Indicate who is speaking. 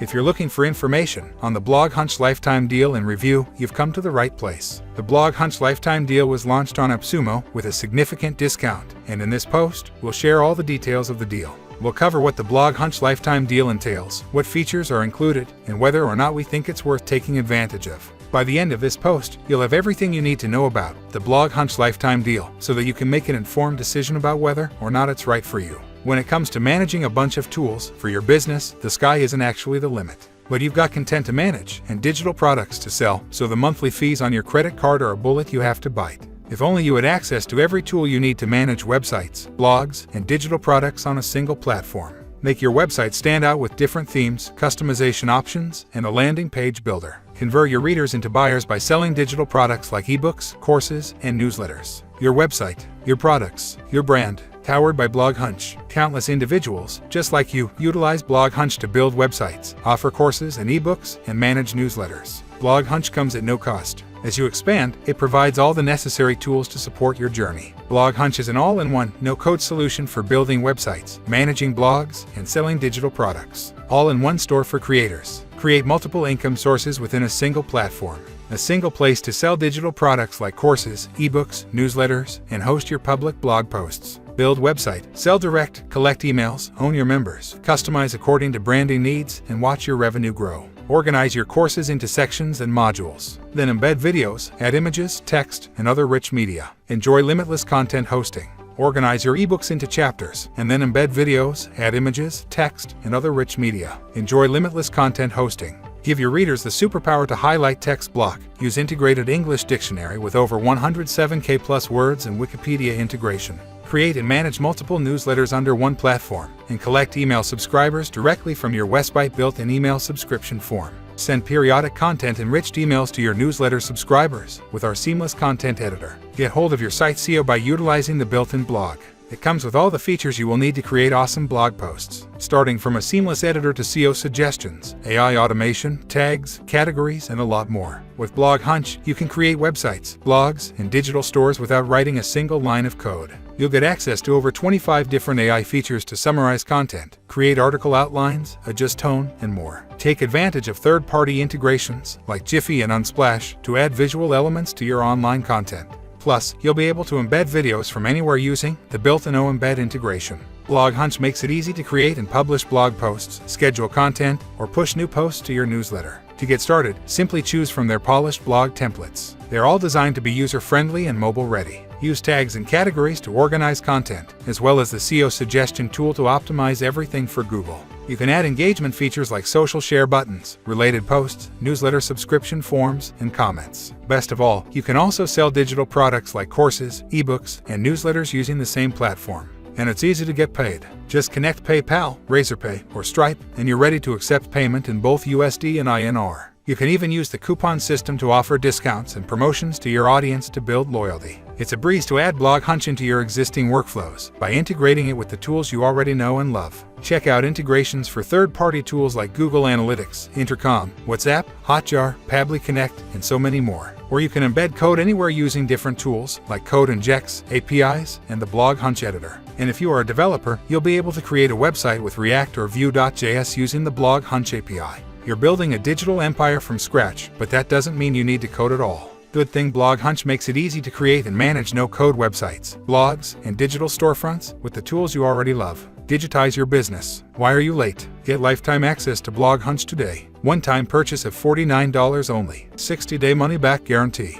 Speaker 1: If you're looking for information on the BlogHunch Lifetime Deal and Review, you've come to the right place. The BlogHunch Lifetime Deal was launched on Appsumo with a significant discount, and in this post, we'll share all the details of the deal. We'll cover what the BlogHunch Lifetime Deal entails, what features are included, and whether or not we think it's worth taking advantage of. By the end of this post, you'll have everything you need to know about the BlogHunch Lifetime Deal so that you can make an informed decision about whether or not it's right for you. When it comes to managing a bunch of tools for your business, the sky isn't actually the limit. But you've got content to manage and digital products to sell, so the monthly fees on your credit card are a bullet you have to bite. If only you had access to every tool you need to manage websites, blogs, and digital products on a single platform. Make your website stand out with different themes, customization options, and a landing page builder. Convert your readers into buyers by selling digital products like ebooks, courses, and newsletters. Your website, your products, your brand. Powered by BlogHunch. Countless individuals, just like you, utilize BlogHunch to build websites, offer courses and ebooks, and manage newsletters. BlogHunch comes at no cost. As you expand, it provides all the necessary tools to support your journey. BlogHunch is an all-in-one, no-code solution for building websites, managing blogs, and selling digital products. All in one store for creators. Create multiple income sources within a single platform. A single place to sell digital products like courses, ebooks, newsletters, and host your public blog posts. Build website, sell direct, collect emails, own your members, customize according to branding needs, and watch your revenue grow. Organize your courses into sections and modules. Then embed videos, add images, text, and other rich media. Enjoy limitless content hosting. Organize your ebooks into chapters, and then embed videos, add images, text, and other rich media. Enjoy limitless content hosting. Give your readers the superpower to highlight text block. Use integrated English dictionary with over 107K plus words and Wikipedia integration. Create and manage multiple newsletters under one platform, and collect email subscribers directly from your website built-in email subscription form. Send periodic content-enriched emails to your newsletter subscribers with our seamless content editor. Get hold of your site SEO by utilizing the built-in blog. It comes with all the features you will need to create awesome blog posts, starting from a seamless editor to SEO suggestions, AI automation, tags, categories, and a lot more. With BlogHunch, you can create websites, blogs, and digital stores without writing a single line of code. You'll get access to over 25 different AI features to summarize content, create article outlines, adjust tone, and more. Take advantage of third-party integrations like Jiffy and Unsplash to add visual elements to your online content. Plus, you'll be able to embed videos from anywhere using the built-in embed integration. BlogHunch makes it easy to create and publish blog posts, schedule content, or push new posts to your newsletter. To get started, simply choose from their polished blog templates. They're all designed to be user-friendly and mobile-ready. Use tags and categories to organize content, as well as the SEO suggestion tool to optimize everything for Google. You can add engagement features like social share buttons, related posts, newsletter subscription forms, and comments. Best of all, you can also sell digital products like courses, ebooks, and newsletters using the same platform. And it's easy to get paid. Just connect PayPal, Razorpay, or Stripe, and you're ready to accept payment in both USD and INR. You can even use the coupon system to offer discounts and promotions to your audience to build loyalty. It's a breeze to add BlogHunch into your existing workflows by integrating it with the tools you already know and love. Check out integrations for third-party tools like Google Analytics, Intercom, WhatsApp, Hotjar, Pabbly Connect, and so many more. Or you can embed code anywhere using different tools like Code Injects, APIs, and the BlogHunch editor. And if you are a developer, you'll be able to create a website with React or Vue.js using the BlogHunch API. You're building a digital empire from scratch, but that doesn't mean you need to code at all. Good thing BlogHunch makes it easy to create and manage no-code websites, blogs, and digital storefronts with the tools you already love. Digitize your business. Why are you late? Get lifetime access to BlogHunch today. One-time purchase of $49 only. 60-day money-back guarantee.